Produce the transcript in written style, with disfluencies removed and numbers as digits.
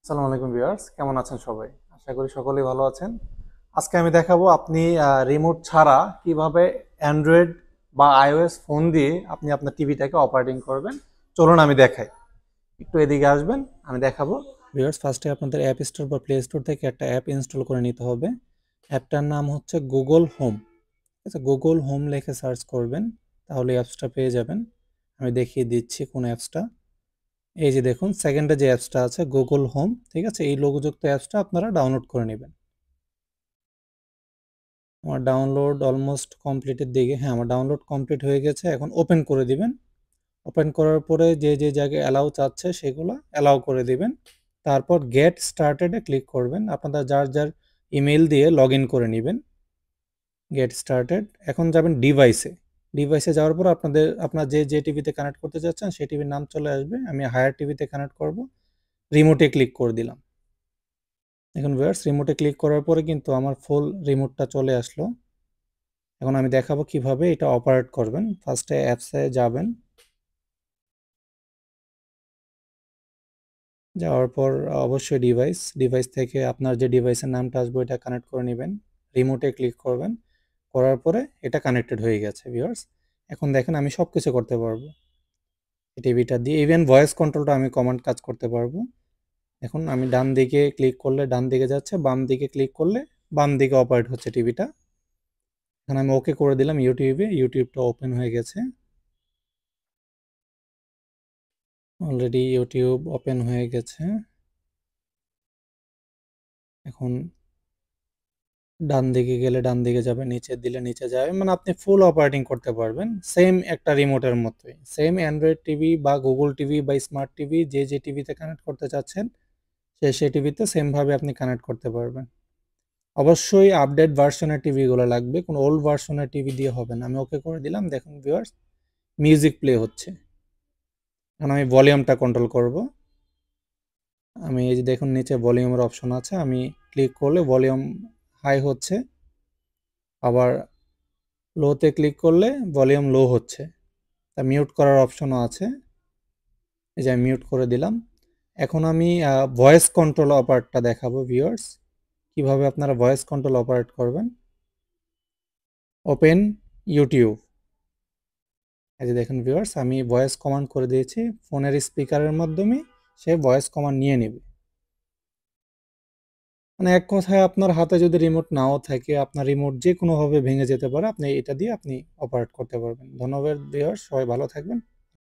আসসালামু আলাইকুম ভিউয়ার্স, কেমন আছেন সবাই? আশা করি সকলেই ভালো আছেন। আজকে আমি দেখাবো আপনি রিমোট ছাড়া কিভাবে অ্যান্ড্রয়েড বা আইওএস ফোন দিয়ে আপনি আপনার টিভিটাকে অপারেটিং করবেন। চলুন আমি দেখাই। একটু এদিকে আসবেন, আমি দেখাবো। ভিউয়ার্স, ফার্স্টে আপনাদের অ্যাপ স্টোর বা প্লে স্টোর থেকে একটা অ্যাপ ইনস্টল করে নিতে হবে। অ্যাপটার নাম হচ্ছে গুগল হোম। আচ্ছা, গুগল হোম লিখে সার্চ করবেন, তাহলে অ্যাপসটা পেয়ে যাবেন। আমি দেখিয়ে দিচ্ছি কোন অ্যাপসটা। এই যে দেখুন, সেকেন্ডে যে অ্যাপসটা আছে গুগল হোম, ঠিক আছে, এই লোগোযুক্ত অ্যাপসটা আপনারা ডাউনলোড করে নেবেন। আমার ডাউনলোড অলমোস্ট কমপ্লিটের দিকে। হ্যাঁ, আমার ডাউনলোড কমপ্লিট হয়ে গেছে। এখন ওপেন করে দিবেন। ওপেন করার পরে যে যে জায়গায় অ্যালাউ চাচ্ছে সেগুলো অ্যালাউ করে দিবেন। তারপর গেট স্টার্টেডে ক্লিক করবেন। আপনারা যার যার ইমেল দিয়ে লগ ইন করে নেবেন। Get started. এখন যাবেন ডিভাইসে। ডিভাইসে যাওয়ার পর আপনার যে টিভিতে কানেক্ট করতে চাচ্ছেন সেই টিভির নাম চলে আসবে। আমি হায়ার টিভিতে কানেক্ট করব। রিমোটে ক্লিক করে দিলাম। এখন ভিউয়ার্স, রিমোটে ক্লিক করার পরে কিন্তু আমার ফুল রিমোটটা চলে আসলো। এখন আমি দেখাবো কিভাবে এটা অপারেট করবেন। ফার্স্টে অ্যাপসে যাবেন। যাওয়ার পর অবশ্যই ডিভাইস থেকে আপনার যে ডিভাইসের নামটা আসবে ওইটা কানেক্ট করে নেবেন। রিমোটে ক্লিক করবেন। করার পরে এটা কানেক্টেড হয়ে গেছে ভিউয়ার্স। এখন দেখেন আমি সব কিছু করতে পারবো টিভিটা দিয়ে। ইভেন ভয়েস কন্ট্রোলটা আমি কমান্ড কাজ করতে পারবো। এখন আমি ডান দিকে ক্লিক করলে ডান দিকে যাচ্ছে, বাম দিকে ক্লিক করলে বাম দিকে অপারেট হচ্ছে টিভিটা। এখন আমি ওকে করে দিলাম। ইউটিউবটা ওপেন হয়ে গেছে। অলরেডি ইউটিউব ওপেন হয়ে গেছে। এখন ডান দিকে গেলে ডান দিকে যাবে, নিচে দিলে নিচে যাবে, মানে আপনি ফুল অপারেটিং করতে পারবেন সেম একটা রিমোটের মতোই। সেম অ্যান্ড্রয়েড টিভি বা গুগল টিভি বা স্মার্ট টিভি যে টিভিতে কানেক্ট করতে চাচ্ছেন সেই টিভিতে সেমভাবে আপনি কানেক্ট করতে পারবেন। অবশ্যই আপডেট ভার্সনের টিভিগুলো লাগবে, কোনো ওল্ড ভার্সনের টিভি দিয়ে হবে না। আমি ওকে করে দিলাম। দেখুন ভিউয়ার্স, মিউজিক প্লে হচ্ছে। এখন আমি ভলিউমটা কন্ট্রোল করব। আমি এই যে দেখুন নিচে ভলিউমের অপশন আছে, আমি ক্লিক করলে ভলিউম হাই হচ্ছে, আবার লোতে ক্লিক করলে ভলিউম লো হচ্ছে। তা মিউট করার অপশনও আছে, এই যে আমি মিউট করে দিলাম। এখন আমি ভয়েস কন্ট্রোল অপারেটটা দেখাবো ভিউয়ার্স, কিভাবে আপনারা ভয়েস কন্ট্রোল অপারেট করবেন। Open YouTube. এই যে দেখুন ভিউয়ার্স, আমি ভয়েস কমান্ড করে দিয়েছি। ফোনের স্পিকারের মাধ্যমে সে ভয়েস কমান্ড নিয়ে নেবে। মানে এক কথায় আপনার হাতে যদি রিমোট নাও থাকে, আপনার রিমোট যে কোনোভাবে ভেঙে যেতে পারে, আপনি এটা দিয়ে আপনি অপারেট করতে পারবেন। ধন্যবাদ ভিউয়ার্স, সবাই ভালো থাকবেন।